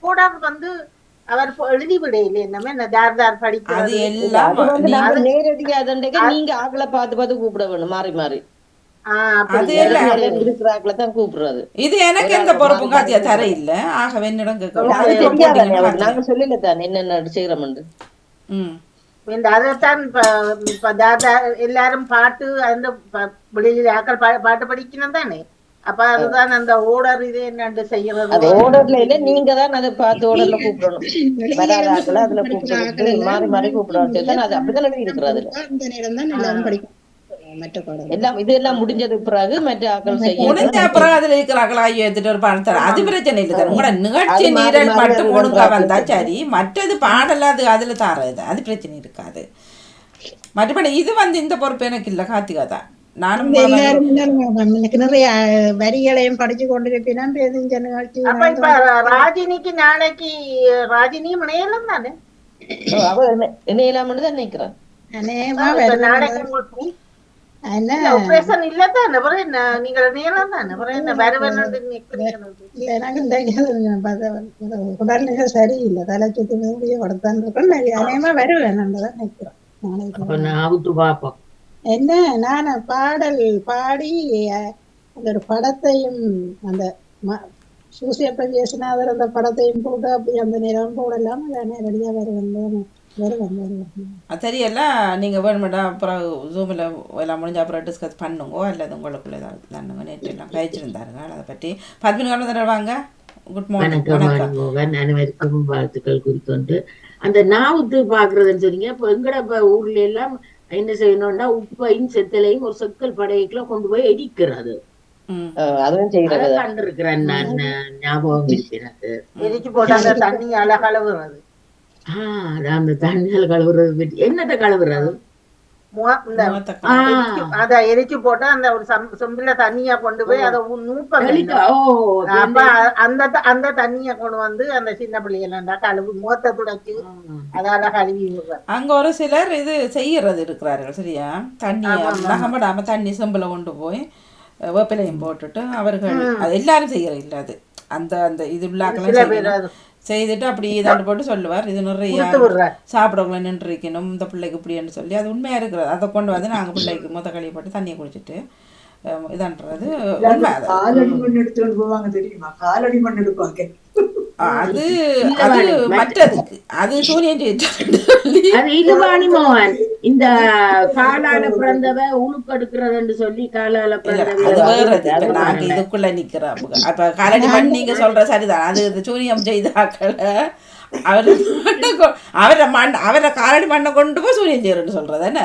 கூட வந்து அவர் எழுதி விட இல்லை என்னமே தார் படிக்கிறது எல்லாம் நேரடியா நீங்க ஆக்களை பார்த்து பார்த்து கூப்பிட வேணும் மாறி மாறி. இது எனக்கு எந்த பொறுப்பும் காத்தியா தர இல்ல. ஆகவே என்னிடம் நாங்க சொல்லல தான் என்னென்ன செய்யறோம். அதைத்தான் எல்லாரும் பாட்டு அந்த வெளியில ஆக்கள் பாட்டு படிக்கணும் தானே. அப்ப அதுதான் அந்த ஓர்டர் இது என்னன்னு செய்யறது. ஓர்டர்ல இல்ல நீங்க தான் அதை பார்த்து ஓர்டர்ல கூப்பிடணும். வராத ஆக்களை அதுல கூப்பிட்டு மாறி மாறி கூப்பிடணும். அது அப்படிதான் எழுதி இருக்கிறது. எல்லாம் இதெல்லாம் முடிஞ்சது பிறகு மற்ற ஆக்கள் முடிஞ்ச பிறகு அதுல இருக்கிறாங்களா எடுத்துட்டு ஒரு பாடம் தர அது பிரச்சனை இல்லை. உங்களோட நிகழ்ச்சி நீரல் மட்டும் ஒழுங்கா வந்தா சரி. மற்றது பாடல அது அதுல தரது அது பிரச்சனை இருக்காது. மற்றபடி இது வந்து இந்த பொறுப்பு எனக்கு இல்லை. கார்த்திகா தான். நானும் எனக்கு நிறைய வரிகளையும் படிச்சு கொண்டிருப்பேன். ராஜினிக்கு நாளைக்கு ராஜினியும் இணையலாம் தானே. இணையலாம்னு தான் நினைக்கிறேன். ஆபரேஷன் இல்ல தானே நீங்க நீளம் தானே உடல்நிலை சரியில்லை. தலை சுத்தி மூடிய கொடுத்தான் இருக்கேன். அநேகமா வருவேன் நினைக்கிறேன். என்ன நான் பாடல் பாடி அந்த ஒரு படத்தையும் அந்த சூசியப்ப வியசனாதர் அந்த படத்தையும் போட்டு அப்படி அந்த நேரம் போடலாம். நேரடியாக வருவேன். தெரியலாம். நீங்கள் வேணுமெண்டா அப்புறம் ஜூமில் எல்லாம் முடிஞ்ச அப்புறம் டிஸ்கஸ் பண்ணுங்க. அல்லது உங்களுக்குள்ள ஏதாவது தானுங்க. நேற்று எல்லாம் கழிச்சிருந்தாருங்க அதை பற்றி. பத்மினி வாங்க. Good morning. அனைவருக்கும் வாழ்த்துக்கள் குறிக்கொண்டு அந்த நாவுத்து பாக்குறதுன்னு சொன்னீங்க. இப்போ எங்கட ஊர்ல எல்லாம் என்ன செய்யணும்னா உப்பையும் செத்தலையும் ஒரு செக்கல் படைக்குள்ள கொண்டு போய் எரிக்கிறது. கண்டிருக்கிறேன் நான். ஞாபகம் இருக்கிறது. எரிச்சு போட்டாங்க தண்ணி கலவுறது. அந்த தண்ணிகள் கழுவுறது பற்றி என்னத்தை கழுவுறது அத எரிச்சு போட்டா அந்த ஒரு சொம்பில தண்ணியா கொண்டு போய் அதை அந்த தண்ணிய கொண்டு வந்து அந்த சின்ன பிள்ளைகளா கழுவு முகத்தை துடைச்சு அதால கழுவி. அங்க ஒரு சிலர் இது செய்யறது இருக்கிறார்கள். சரியா தண்ணிய நகம்படாம தண்ணி சொம்பில கொண்டு போய் வேப்பிலையும் போட்டுட்டு அவர்கள் எல்லாரும் செய்யறது இல்ல. அது அந்த அந்த இது உள்ளாக்கெல்லாம் செய்துட்டு அப்படி இதாண்டு போட்டு சொல்லுவார். இது நிறைய சாப்பிடவங்களை நின்று இருக்கணும் இந்த பிள்ளைக்கு இப்படின்னு சொல்லி அது உண்மையா இருக்கிறது. அதை கொண்டு வந்து நாங்கள் பிள்ளைக்கு மொத்த கழிவு போட்டு தண்ணியை குடிச்சிட்டு இதான்றது உண்மை. காலடி மண் எடுத்துட்டு போவாங்க தெரியுமா? காலடி மண் எடுப்பாங்க. அது அது மற்றதுக்கு அது சூரியன் இந்த காலால பிறந்தவ உழுக்கெடுக்கிறதுன்னு சொல்லி காலால பிறந்தது. நாங்க இதுக்குள்ள நிக்கிறோம். அப்ப காலடி மண் நீங்க சொல்ற சரிதான். அது சூரியம் செய்தாக்கள அவரை காலடி மண்ணை கொண்டு போய் சூரியன் செய்யறன்னு சொல்றது என்ன?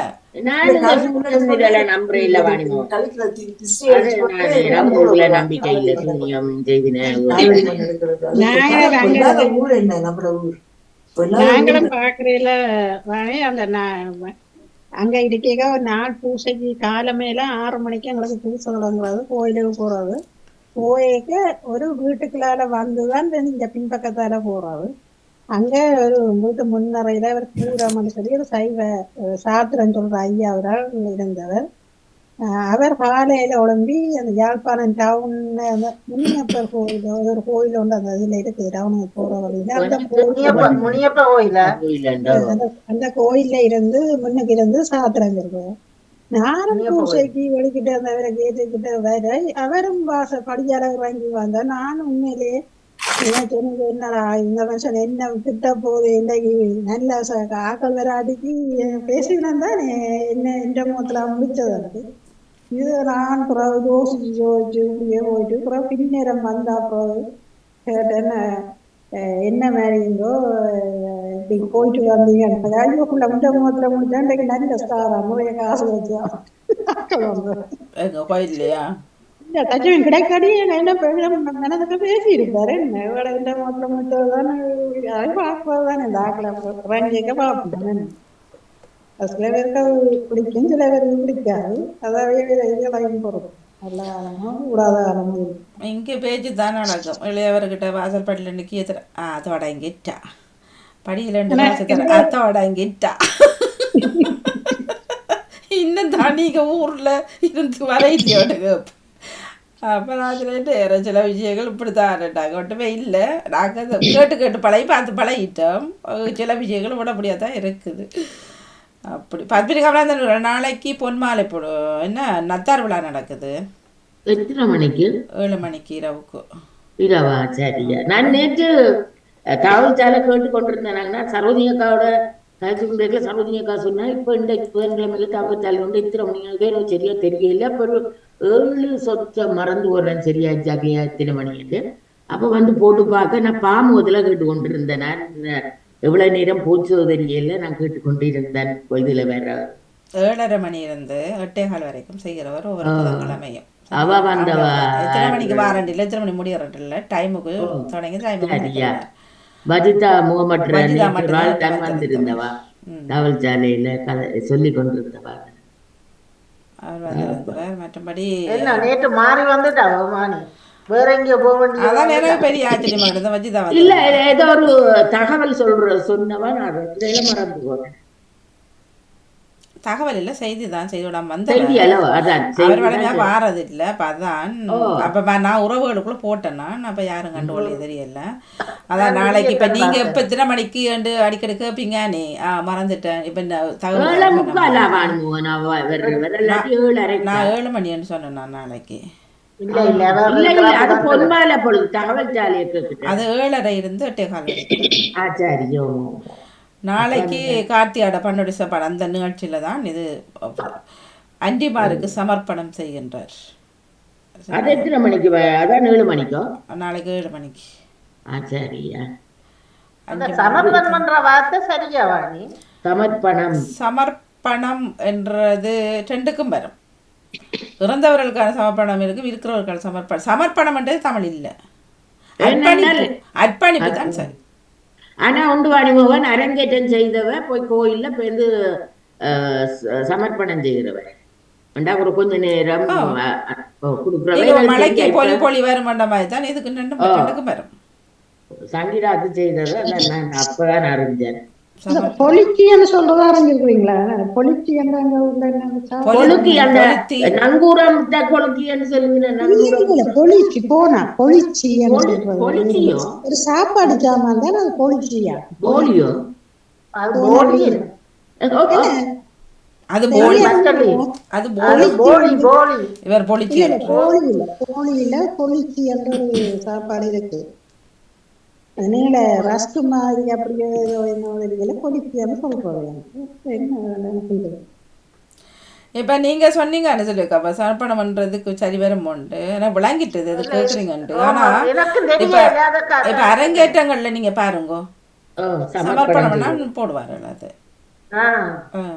நம்பிக்கை இல்ல. சூரியம் நாங்களும் பாக்குறீல அந்த அங்க இருக்க ஒரு நாள் பூசைக்கு காலமேல 6 மணிக்கு எங்களுக்கு பூசை தொடங்குறது. கோயிலுக்கு போறது. போயிக்க ஒரு வீட்டுக்குள்ளால வந்துதான் இந்த பின்பக்கத்தால போறது. அங்க ஒரு வீட்டு முன்னறையில ஒரு பூரம்னு சொல்லி ஒரு சைவ சாத்திரம் சொல்ற ஐயா அவரால் இருந்தவர். அவர் காலையில உடம்பி அந்த யாழ்ப்பாணம் டவுன் முனியப்பர் கோயில் ஒரு கோயில் உண்டு. அந்த இதுல இருக்கு டவுனுக்கு போற வழியில அந்த கோயில்ல இருந்து முன்னுக்கு இருந்து சாத்திரம் இருக்கு. நானும் பூசைக்கு வெளிக்கிட்டு அந்த அவரை கேட்டுக்கிட்ட வர அவரும் படியால வாங்கி வந்தா நானும் உண்மையிலேயே என்னடா இந்த மனுஷன் என்ன கிட்ட போகுது இன்னைக்கு நல்ல ஆக்கள் வர அடிக்கி பேசிக்கலாம் தான் என்ன எந்த முகத்துல முடிச்சது எனக்கு. இது நான் பிறகு யோசிச்சு இப்படியே போயிட்டு பிறகு பின்னேரம் வந்தா பிறகு கேட்டேன்னு என்ன மாதிரி இருந்தோ இப்படி போயிட்டு வந்தீங்க ஐயோக்குள்ள முட்டை முகத்துல முடிஞ்சா இன்றைக்கு நல்ல ஸ்டாரா நிறைய காசு வச்சா எங்க கோயில்லையா இல்ல தச்சுவன் கிடைக்காடி என்ன மனதுக்கு பேசி இருப்பாரு என்ன இவட இந்த முகத்துல முட்டை பார்ப்பதுதானே இந்த ஆக்களை ரஞ்சிக்க பார்ப்போம். சில பேருக்கு பிடிக்கும், சில பேருக்கு பிடிக்காது. அதாவது இதெல்லாம் பொறுப்பு நல்ல காலமும் கூடாத காலமும். இங்கே பேச்சு தான் நடக்கும். இளையவர்கிட்ட வாசல் படியில் நிற்கி அதோட இங்கிட்டா படியில் அதோட இங்கிட்டா இன்னும் தான் நீங்கள் ஊரில் இருந்து வரையிலையோட அப்போ நான் சொல்லிட்டு சில விஷயங்கள் இப்படி தான் ஒன்றுமே இல்லை. நாங்கள் கேட்டு கேட்டு பழகி பார்த்து பழகிட்டோம். சில விஷயங்கள் விட முடியாதான் இருக்குது. அப்படி பத்மினிகா நாளைக்கு பொன்மாலை போடு என்ன நத்தார் விழா நடக்குது. எத்தனை மணிக்கு? 7 மணிக்கு இரவுக்கு. இரவா? சரியா. நான் நேற்று தகவல் கேட்டு கொண்டிருந்தேன். சரோஜினி அக்காவோட கழிச்சு சரோஜினி அக்கா சொன்னா இப்ப இந்த புதன்கிழமையில தகவல் சாலை கொண்டு எத்தனை மணிக்கு எனக்கு சரியா தெரியல. அப்ப ஒரு 7 சொச்ச மறந்து போடுறேன் சரியா ஜாக்கியா எத்தனை மணிக்கு. அப்ப வந்து போட்டு பார்க்க நான் பாமுகத்துல கேட்டு கொண்டிருந்தேன். நான் எவ்வளவு நேரம் போச்சோ தெரியல, நான் கேட்டுக்கொண்டு இருந்தேன். இதுல வேற 7:30 மணி இருந்து 8:15 வரைக்கும் செய்கிறவர் ஒவ்வொரு புதன்கிழமையும். அவ வந்தவா எத்தனை மணிக்கு வாரண்டில்ல, எத்தனை மணி முடியறதில்ல, டைமுக்கு தொடங்கி சரியா. வஜிதா முகமற்ற தான் வந்திருந்தவா தகவல் சாலையில கதை சொல்லி கொண்டிருந்தவா. அவர் வந்திருந்தவர். மற்றபடி நேற்று மாறி வந்துட்டாவா மாணி வேற எங்கேயோ போக வேண்டிய அதான் நிறைய பெரிய ஆச்சரியமா இருந்த வஜிதா இல்ல ஏதோ ஒரு தகவல் சொன்னவா நான் மறந்து போறேன். தகவல் இல்ல செய்தி தான் செய்திடாம வந்து அவர் வளமையா வாரது இல்ல. அப்ப அதான் அப்ப நான் உறவுகளுக்குள்ள போட்டேன். நான் அப்ப யாரும் கண்டுகொள்ள தெரியல. அதான் நாளைக்கு இப்ப நீங்க இப்ப எத்தனை மணிக்கு அடிக்கடி கேப்பீங்க நீ மறந்துட்டேன். இப்ப தகவல் நான் 7 மணின்னு சொன்னேன். நான் நாளைக்கு அது 7:30 இருந்து 8:15. நாளைக்கு கார்த்தியாட பன்னொடிச படம் அந்த நிகழ்ச்சியில தான் இது அண்டிமாருக்கு சமர்ப்பணம் செய்கின்றார். நாளைக்கு 7 மணிக்கு. சமர்ப்பணம் என்றது 2க்கும் வரும். இறந்தவர்களுக்கான சமர்ப்பணம் இருக்கு, இருக்கிறவர்களுக்கான சமர்ப்பணம். சமர்ப்பணம் என்றது தமிழ் இல்ல, அர்ப்பணிப்பு தான். சரி. ஆனா உண்டு வாணிமோகன் அரங்கேற்றம் செய்தவ போய் கோயில்ல போய் சமர்ப்பணம் செய்கிறவ ஒரு கொஞ்ச நேரம் மழைக்கு பொலி வரும் மாதிரி தான் இதுக்கு 2க்கும் வரும். சங்கீதாக்கு செய்தவ நான் அப்பதான் அறிஞ்சேன். பொலிச்சின்னு சொல்றதா அறிஞ்சிருக்கீங்களா? பொலிச்சி நங்கூரம் கொழுக்கின்னு சொல்லுங்க. பொலிச்சி போனா பொலிச்சி ஒரு சாப்பாடு சாமான் தான் அது. பொலிச்சியா போலியோ? அது போலி. அது போலி. இவர் பொலிச்சி போலியில பொலிச்சி என்ற ஒரு சாப்பாடு இருக்கு. அதனால ரஸ்க் மாதிரி அப்படியே என்ன பொலிச்சியான்னு சொல்றேன். இப்ப நீங்க சொன்னீங்க சொல்லிருக்கா சமர்ப்பணம் பண்றதுக்கு சரி வருமோண்டு எனக்கு விளங்கிட்டது அது கேக்குறீங்கன்ட்டு. ஆனா இப்ப அரங்கேற்றங்கள்ல நீங்க பாருங்க சமர்ப்பணம் போடுவாரு. அது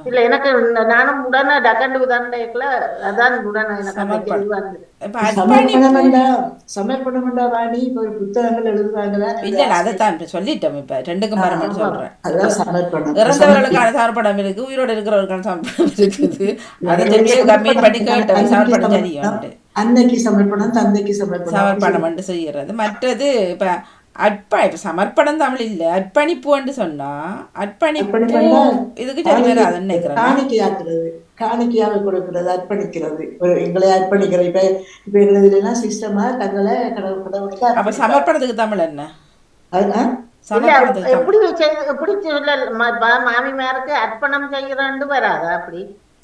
இல்ல எனக்கு நானும் உடனே டக்கண்டு உதாரணத்துல அதான் உடனே சமர்ப்பணம் வாணி இப்ப புத்தகங்கள் எழுதுவாங்க. இல்ல அதைத்தான் சொல்லிட்டோம். இப்ப 2க்கும் வரணும்னு சொல்றேன். இறந்தவர்களுக்கான சமர்ப்பணம் இருக்கு, உயிரோடு இருக்கிறவர்களுக்கான சமர்ப்பணம் இருக்குது. அதை சொல்லி கம்மீட் பண்ணி கேட்டோம். சமர்ப்பணம் தெரியும். அன்னைக்கு சமர்ப்பணம், தந்தைக்கு சமர்ப்பணம் செய்யறது. மற்றது இப்ப இப்ப சமர்ப்பணம் தமிழ் இல்ல, அர்ப்பணிப்புன்னு சொன்னா அர்ப்பணிப்பு இதுக்கு சரி வராதுன்னு நினைக்கிறேன். காணிக்கையாக கொடுக்கிறது, அர்ப்பணிக்கிறது, எங்களை அர்ப்பணிக்கிறது. இப்ப எங்களுக்கு எல்லாம் சிஸ்டமா தங்களை கடவுளுக்கு. அப்ப சமர்ப்பணத்துக்கு தமிழ் என்ன? மாமிமாருக்கு அர்ப்பணம் செய்யறான்னு வராதா? அப்படி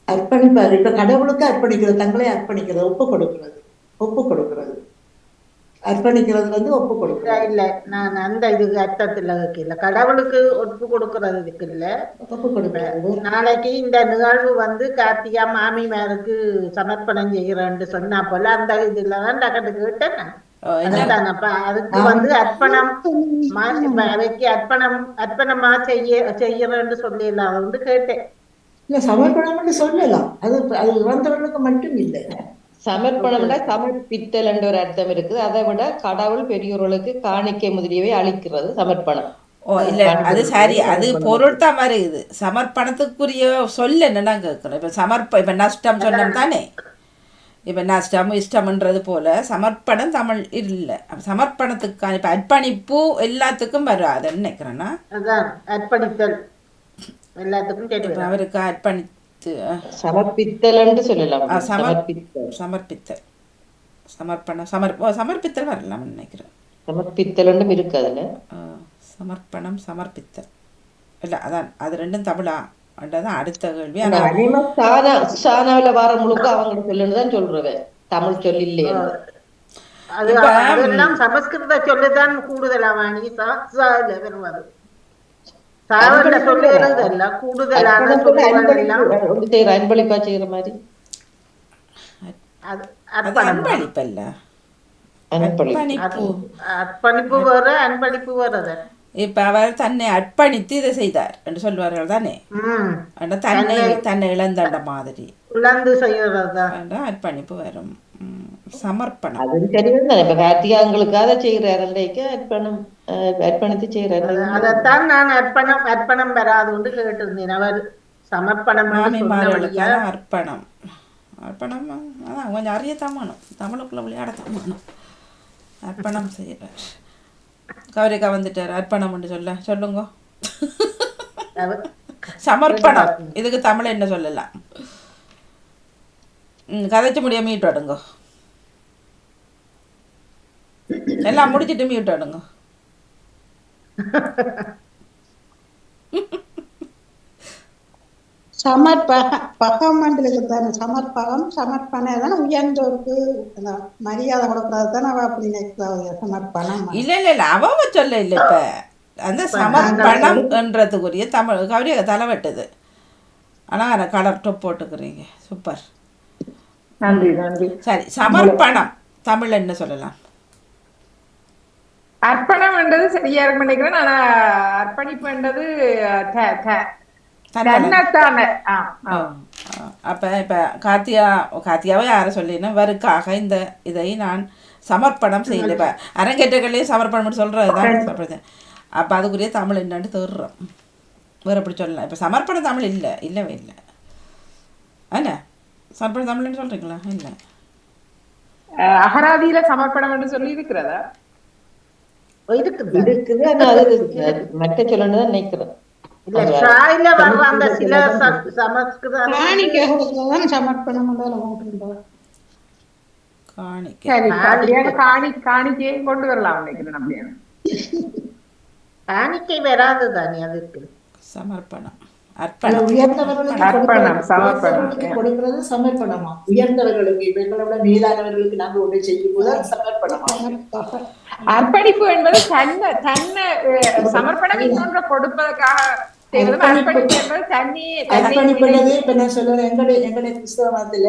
அர்ப்பணிப்பாரு. இப்ப கடவுளுக்கு அர்ப்பணிக்கிறது, தங்களை அர்ப்பணிக்கிறது, ஒப்பு கொடுக்கிறது. அர்ப்பணிக்கிறது வந்து ஒப்பு கொடுக்கிறது இல்ல. நான் அந்த இதுக்கு அர்த்தத்துல இல்ல, கடவுளுக்கு ஒப்பு கொடுக்கறதுக்கு இல்ல, ஒப்பு கொடுக்கிறது. நாளைக்கு இந்த நிகழ்வு வந்து கார்த்திகா மாமிமாருக்கு சமர்ப்பணம் செய்யறேன்னு சொன்னா போல அந்த இதுலதான் டக்கட்டு கேட்டேன். அதுதான் அப்ப அதுக்கு வந்து அர்ப்பணம் அவைக்கு அர்ப்பணமா செய்யறேன்னு சொல்லிடலாம் வந்து கேட்டேன். இல்ல சமர்ப்பணம்னு சொல்லலாம். அது இறந்தவர்களுக்கு மட்டும் இல்லை. சமர்ப்பணம்னா சமர்ப்பித்தல் என்ற ஒரு அர்த்தம் இருக்குது. அதை விட கடவுள் பெரியோர்களுக்கு காணிக்கை முதலியவை அளிக்கிறது சமர்ப்பணம். ஓ இல்ல அது சரி, அது பொருள் தான் மாதிரி இது. சமர்ப்பணத்துக்குரிய சொல்ல என்னன்னா கேட்கணும். இப்ப நஷ்டம் சொன்னோம் தானே, இப்ப நஷ்டம் இஷ்டம்ன்றது போல சமர்ப்பணம் தமிழ் இல்லை. சமர்ப்பணத்துக்கான இப்ப அர்ப்பணிப்பு எல்லாத்துக்கும் வராதுன்னு நினைக்கிறேன்னா, அர்ப்பணித்தல் எல்லாத்துக்கும் அவருக்கு அர்ப்பணித்து சமர்ப்பித்தல் என்று சொல்லலாம். சமர்ப்பித்தல் சமர்ப்பணம் சமர்ப்பித்தல் வரலாம் நினைக்கிறேன். சமர்ப்பித்தல் இருக்கு அதுல. சமர்ப்பணம் சமர்ப்பித்தல் இல்ல, அதான் அது ரெண்டும் தமிழா தான் அடுத்த கேள்வி. சானாவில வார முழுக்க அவங்க சொல்லுன்னு சொல்றவன் தமிழ் சொல்லி இல்லையே. அதெல்லாம் சமஸ்கிருத சொல்லுதான் கூடுதலா வாணி வருவது. அன்பளிப்பா செய்யற மாதிரி அர்ப்பணிப்பு வேற அன்பளிப்பு வேற. இப்ப அவர் தன்னை அர்ப்பணித்து இதை செய்தார் என்று சொல்வார்கள் தானே, தன்னை இழந்தாண்ட மாதிரி அர்ப்பணிப்பு வரும். சமர்ப்பணம் அது தெரியும். இப்ப கார்த்திகாங்களுக்காக செய்யறாரு அர்ப்பணம் அர்ப்பணித்து செய்யறாரு. அதைத்தான் நான் அர்ப்பணம் வராது கேட்டிருந்தேன். அவர் சமர்ப்பணம் அர்ப்பணம் அர்ப்பணம் அதான் கொஞ்சம் அறியத்தான் வேணும், தமிழுக்குள்ள விளையாடத்தான் வேணும். அர்ப்பணம் செய்யறார். கௌரிகா வந்துட்டார். அர்ப்பணம் சொல்லுங்க. சமர்ப்பணம் இதுக்கு தமிழ் என்ன சொல்லலாம்? கதைச்சு முடிய மீட் அடுங்க, எல்லாம் முடிச்சிட்டு மீட் அடுங்க. சமர்ப்பகம் சமர்ப்பணம் உயர்ந்தோருக்கு மரியாதை கொடுக்கறது தானே அவ அப்படி சமர்ப்பணம். இல்ல அவ சொல்ல இல்ல. இப்ப அந்த சமர்ப்பணம் என்றதுக்குரிய தமிழ் கௌரி தலைவட்டுது. ஆனா கலர் டொப் போட்டுக்கிறீங்க, சூப்பர், நன்றி நன்றி. சரி, சமர்ப்பணம் தமிழ் என்ன சொல்லலாம்? அர்ப்பணம் என்றது சரியா இருக்கு நினைக்கிறேன். ஆனா அர்ப்பணிப்பு என்றது அப்ப இப்ப கார்த்தியாவை யார சொல்லினா வருக்காக இந்த இதை நான் சமர்ப்பணம் செய்யல. அரங்கேற்றங்களையும் சமர்ப்பணம் சொல்றதுதான். அப்ப அதுக்குரிய தமிழ் என்னன்னு தேடுறோம். வேற எப்படி சொல்லலாம்? இப்ப சமர்ப்பணம் தமிழ் இல்லவே இல்லை. என்ன சமர்ப்பணம் தமிழ்னு சொல்றீங்களா? இல்ல, அகராதியில சமர்ப்பணம் என்று சொல்லி இருக்கிறதா? இருக்குது. மற்ற சொல்லணும்னு நினைக்கிறேன். காணிக்கையும் கொண்டு வரலாம் நினைக்கிறேன். காணிக்கை வராதுதானே அதுக்கு சமர்ப்பணம். கொடுக்கிறது சமர்ப்பணமா? உயர்ந்தவர்களுக்கு எங்களோட மேலானவர்களுக்கு நாங்க ஒன்றை செய்யும் போது சமர்ப்பணமா? அர்ப்பணிப்பு என்பது தன்னை சமர்ப்பணம் இன்னொன்று கொடுப்பதற்காக அர்ப்பணிப்பது. இப்ப நான் சொல்றேன், எங்களுடைய கிறிஸ்தவ மதத்துல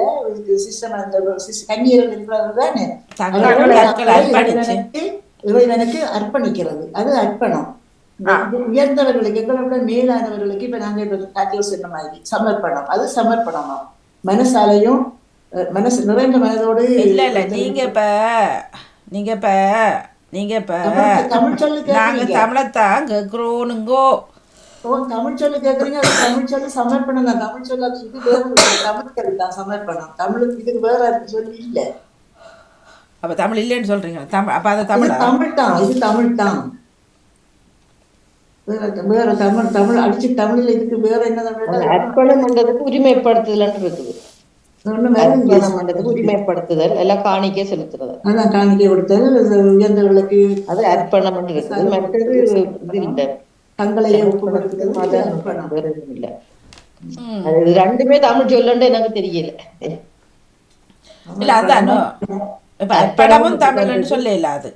கன்னியர்கள் இருக்கிறது தானே, இறைவனுக்கு அர்ப்பணிக்கிறது, அது அர்ப்பணம். உயர்ந்தவர்களுக்கு எங்களோட மேலானவர்களுக்கு இப்ப நாங்க சொன்ன மாதிரி சமர்ப்பணம், அது சமர்ப்பணமா? மனசாலையும் மனசு நிறைந்த மனதோடு இல்ல. நீங்க இப்ப தமிழ் சொல்லு நாங்க தமிழத்தான் கேக்குறோனுங்கோ. தமிழ் சொல்லு கேக்குறீங்க, அது தமிழ் சொல்லு சமர்ப்பணம் தான். தமிழ் சொல்லு இது வேற, தமிழ் சொல்லு தான் சமர்ப்பணம். தமிழுக்கு இதுக்கு வேற சொல்லி இல்ல. அப்ப தமிழ் இல்லைன்னு சொல்றீங்க? அப்ப அது தமிழ் தான், இது தமிழ் தான். வேற தமிழ் அடிச்சு தமிழ்ல இதுக்கு வேற என்ன? அர்ப்பணம் உரிமைப்படுத்துதல் இருக்குது. உரிமைப்படுத்துதல் எல்லாம் காணிக்கை செலுத்துறது, அதான் காணிக்கை கொடுத்தல் உயர்ந்தவர்களுக்கு, அது அர்ப்பணம் இருக்குது. மற்றது இது இல்லை, தங்களையே ஒப்புக்கொடுக்கிறது இல்ல. அது ரெண்டுமே தமிழ் சொல்லண்டு எனக்கு தெரியல. இல்ல அதான் இப்ப அர்ப்பணமும் தமிழ்னு சொல்லல. அது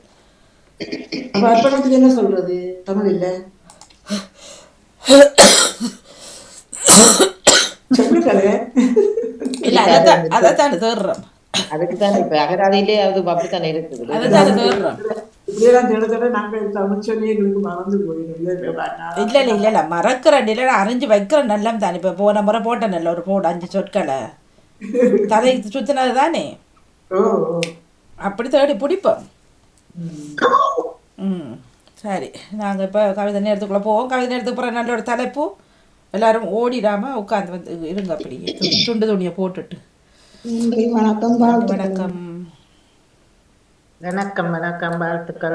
அர்ப்பணத்துக்கு என்ன சொல்றது? தமிழ் இல்ல. இல்ல அதான் தேடுறோம். அதுக்குதான் இப்ப அகராதியிலே அது அப்படித்தானே இருக்குது. அதுதான் தேடுறோம். இப்படியெல்லாம் தேட தேட நாங்கள் தமிழ் சொல்லி எங்களுக்கு மறந்து போயிடும். இல்ல மறக்கிறேன் இல்ல அறிஞ்சு வைக்கிறேன் நல்லா தானே. இப்ப போன முறை போட்டேன் நல்ல ஒரு போடு 5 சொற்களை தலை சுத்தினது தானே. அப்படி தேடி பிடிப்போம். சரி, நாங்கள் இப்போ கவிதை நேரத்துக்குள்ளே போவோம். கவிதை நேரத்துக்கு போகிற நல்ல ஒரு தலைப்பு. எல்லாரும் ஓடிடாமல் உட்காந்து வந்து இருங்க அப்படியே துண்டு துணியை போட்டுட்டு. வணக்கம். வணக்கம். வணக்கம் வணக்கம் வாழ்த்துக்கள்.